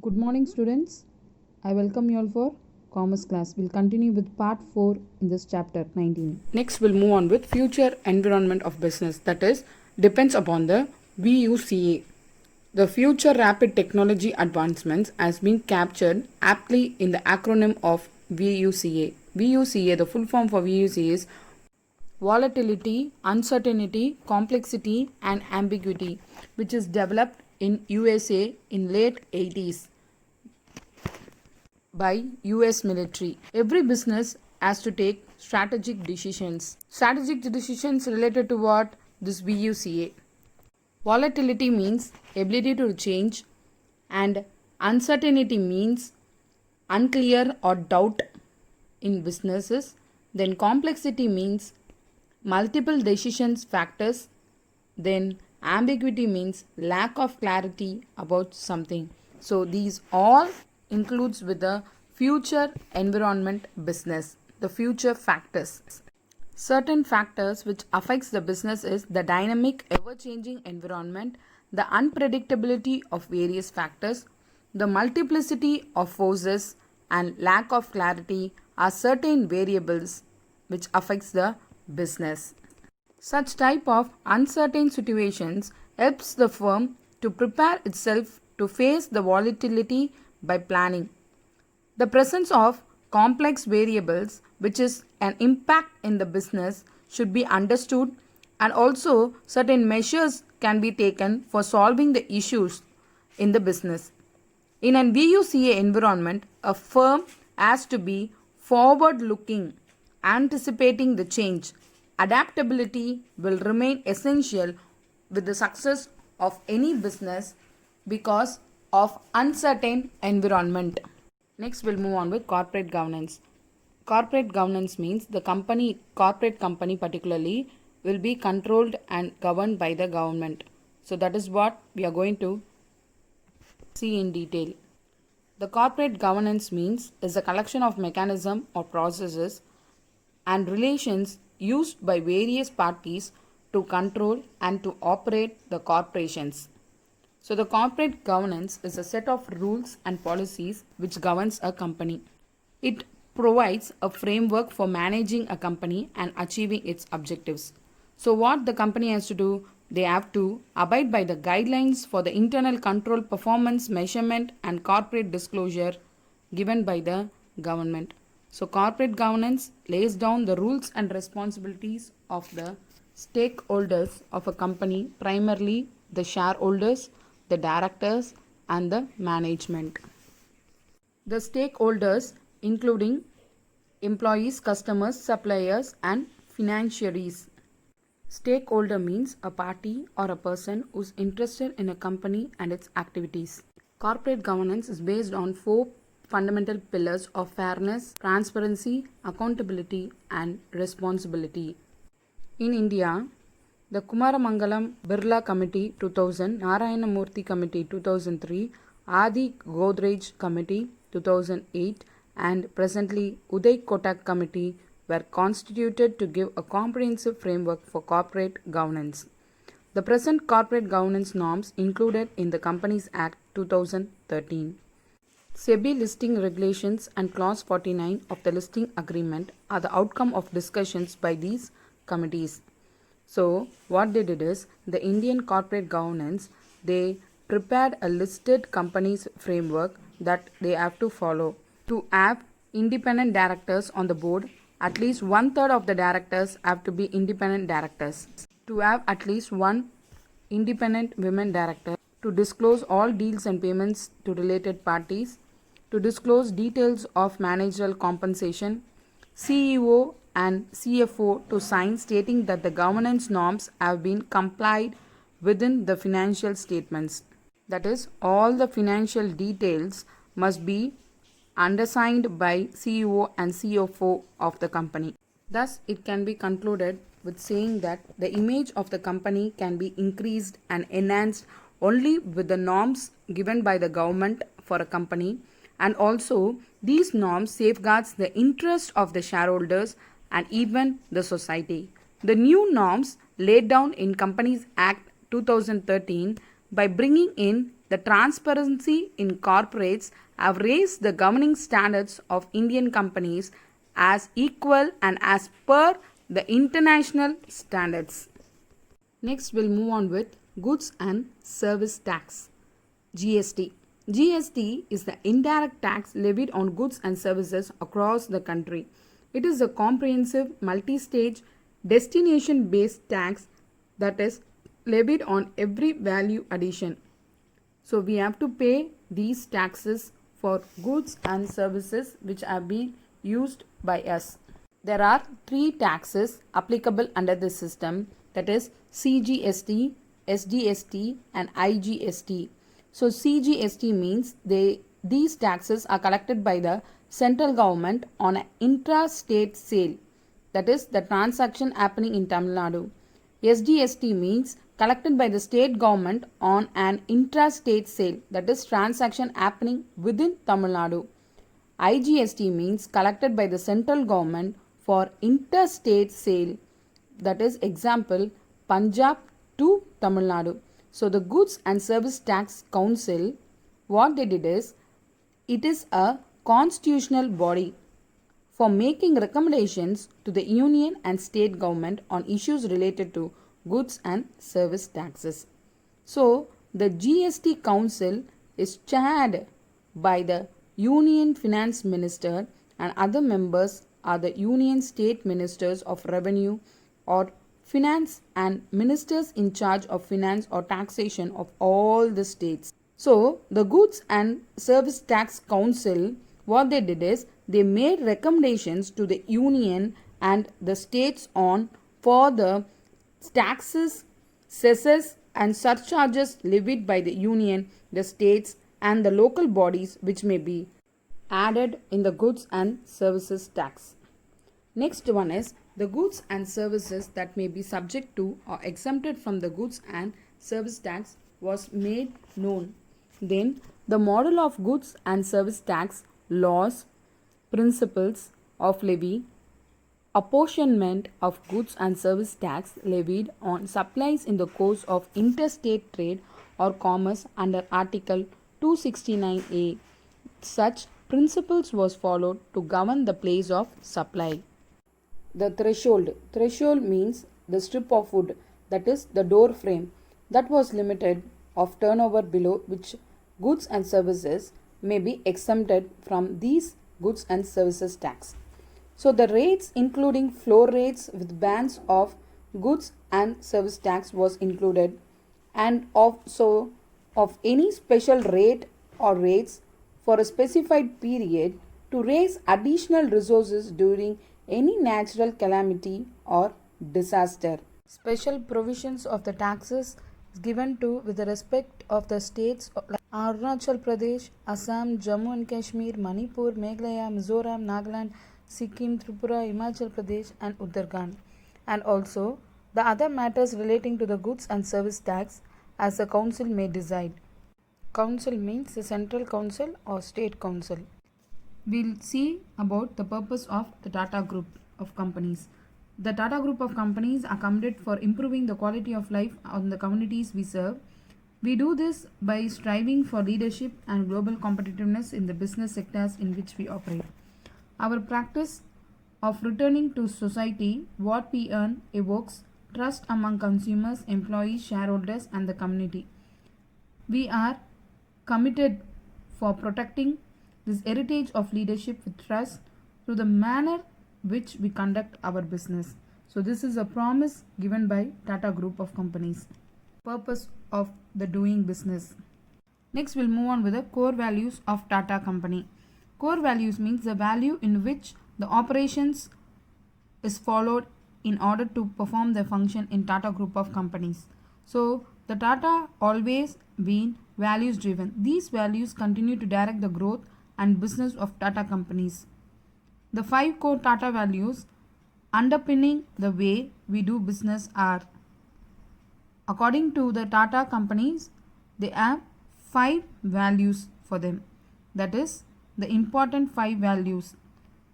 Good morning, students. I welcome you all for commerce class. We'll continue with part 4 in this chapter 19. Next, we'll move on with future environment of business, that is, depends upon the VUCA. The future rapid technology advancements has been captured aptly in the acronym of VUCA. VUCA, the full form for VUCA is volatility, uncertainty, complexity, and ambiguity, which is developed in USA in late 80s by US military. Every business has to take strategic decisions. Strategic decisions related to what? This VUCA. Volatility means ability to change, and uncertainty means unclear or doubt in businesses. Then complexity means multiple decisions factors. Then ambiguity means lack of clarity about something. So these all includes with the future environment business, the future factors. Certain factors which affects the business is the dynamic ever changing environment, the unpredictability of various factors, the multiplicity of forces, and lack of clarity are certain variables which affects the business. Such type of uncertain situations helps the firm to prepare itself to face the volatility by planning. The presence of complex variables, which is an impact in the business, should be understood, and also certain measures can be taken for solving the issues in the business. In an VUCA environment, a firm has to be forward looking, anticipating the change. Adaptability will remain essential with the success of any business because of uncertain environment. Next, we'll move on with corporate governance. Corporate governance means the corporate company particularly, will be controlled and governed by the government. So that is what we are going to see in detail. The corporate governance means is a collection of mechanism or processes and relations used by various parties to control and to operate the corporations. So the corporate governance is a set of rules and policies which governs a company. It provides a framework for managing a company and achieving its objectives. So what the company has to do? They have to abide by the guidelines for the internal control, performance measurement, and corporate disclosure given by the government. So corporate governance lays down the rules and responsibilities of the stakeholders of a company, primarily the shareholders, the directors, and the management. The stakeholders including employees, customers, suppliers, and financiaries. Stakeholder means a party or a person who is interested in a company and its activities. Corporate governance is based on 4 fundamental pillars of fairness, transparency, accountability, and responsibility. In India, the Kumaramangalam Birla Committee 2000, Narayana Murthy Committee 2003, Adi Godrej Committee 2008, and presently Uday Kotak Committee were constituted to give a comprehensive framework for corporate governance. The present corporate governance norms included in the Companies Act 2013. SEBI listing regulations and clause 49 of the listing agreement are the outcome of discussions by these committees. So what they did is the Indian corporate governance, they prepared a listed companies framework that they have to follow. To have independent directors on the board, at least 1/3 of the directors have to be independent directors. To have at least one independent women director. To disclose all deals and payments to related parties. To disclose details of managerial compensation. CEO and CFO to sign stating that the governance norms have been complied within the financial statements. That is, all the financial details must be undersigned by CEO and CFO of the company. Thus, it can be concluded with saying that the image of the company can be increased and enhanced only with the norms given by the government for a company, and also these norms safeguards the interest of the shareholders and even the society. The new norms laid down in Companies Act 2013 by bringing in the transparency in corporates have raised the governing standards of Indian companies as equal and as per the international standards. Next, we'll move on with Goods and Service Tax, GST. GST is the indirect tax levied on goods and services across the country. It is a comprehensive, multi-stage, destination-based tax that is levied on every value addition. So we have to pay these taxes for goods and services which have been used by us. There are three taxes applicable under this system, that is CGST, SGST and IGST. So CGST means these taxes are collected by the central government on an intra-state sale, that is the transaction happening in Tamil Nadu. SGST means collected by the state government on an intra-state sale, that is transaction happening within Tamil Nadu. IGST means collected by the central government for interstate sale, that is example Punjab to Tamil Nadu. So the Goods and Service Tax Council, what they did is, it is a constitutional body for making recommendations to the union and state government on issues related to goods and service taxes. So the GST Council is chaired by the Union Finance Minister and other members are the Union State Ministers of Revenue or Finance and ministers in charge of finance or taxation of all the states. So the Goods and Service Tax Council, what they did is they made recommendations to the union and the states on for the taxes, cesses and surcharges levied by the union, the states and the local bodies which may be added in the goods and services tax. Next one is the goods and services that may be subject to or exempted from the goods and service tax was made known. Then the model of goods and service tax, laws, principles of levy, apportionment of goods and service tax levied on supplies in the course of interstate trade or commerce under Article 269A. Such principles was followed to govern the place of supply. The threshold. Threshold means the strip of wood, that is the door frame, that was limited of turnover below which goods and services may be exempted from these goods and services tax. So the rates including floor rates with bands of goods and service tax was included, and also of any special rate or rates for a specified period to raise additional resources during any natural calamity or disaster. Special provisions of the taxes is given to with the respect of the states like Arunachal Pradesh, Assam, Jammu and Kashmir, Manipur, Meghalaya, Mizoram, Nagaland, Sikkim, Tripura, Himachal Pradesh and Uttarakhand, and also the other matters relating to the goods and service tax as the council may decide. Council means the central council or state council. We'll see about the purpose of the Tata Group of companies. The Tata Group of companies are committed for improving the quality of life on the communities we serve. We do this by striving for leadership and global competitiveness in the business sectors in which we operate. Our practice of returning to society what we earn evokes trust among consumers, employees, shareholders and the community. We are committed for protecting this heritage of leadership with trust through the manner which we conduct our business. So this is a promise given by Tata Group of companies. Purpose of the doing business. Next we'll move on with the core values of Tata company. Core values means the value in which the operations is followed in order to perform the function in Tata Group of companies. So the Tata always been values driven. These values continue to direct the growth and business of Tata companies. The 5 core Tata values underpinning the way we do business are, according to the Tata companies, they have 5 values for them. That is the important 5 values: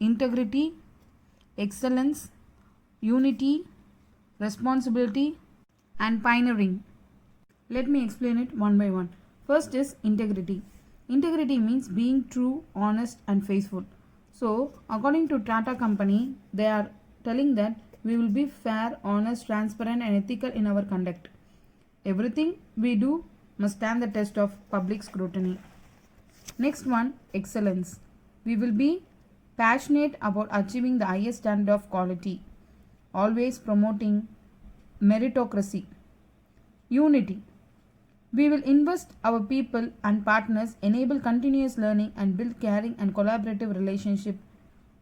integrity, excellence, unity, responsibility and pioneering. Let me explain it one by one. First is integrity. Integrity means being true, honest, and faithful. So, according to Tata Company, they are telling that we will be fair, honest, transparent, and ethical in our conduct. Everything we do must stand the test of public scrutiny. Next one, excellence. We will be passionate about achieving the highest standard of quality, always promoting meritocracy. Unity. We will invest our people and partners, enable continuous learning and build caring and collaborative relationship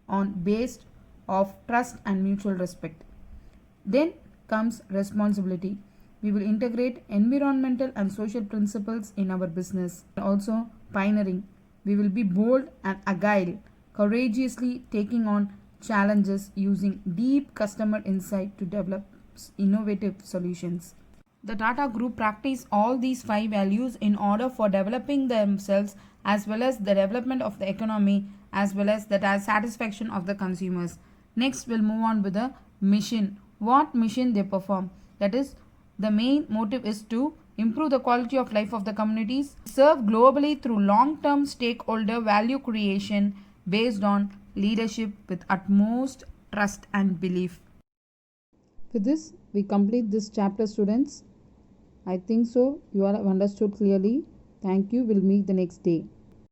on based of trust and mutual respect. Then comes responsibility. We will integrate environmental and social principles in our business. Also pioneering. We will be bold and agile, courageously taking on challenges using deep customer insight to develop innovative solutions. The Tata Group practice all these five values in order for developing themselves as well as the development of the economy as well as the satisfaction of the consumers. Next, we'll move on with the mission. What mission they perform? That is, the main motive is to improve the quality of life of the communities, serve globally through long-term stakeholder value creation based on leadership with utmost trust and belief. With this, we complete this chapter, students. I think so you all have understood clearly. Thank you. We'll meet the next day.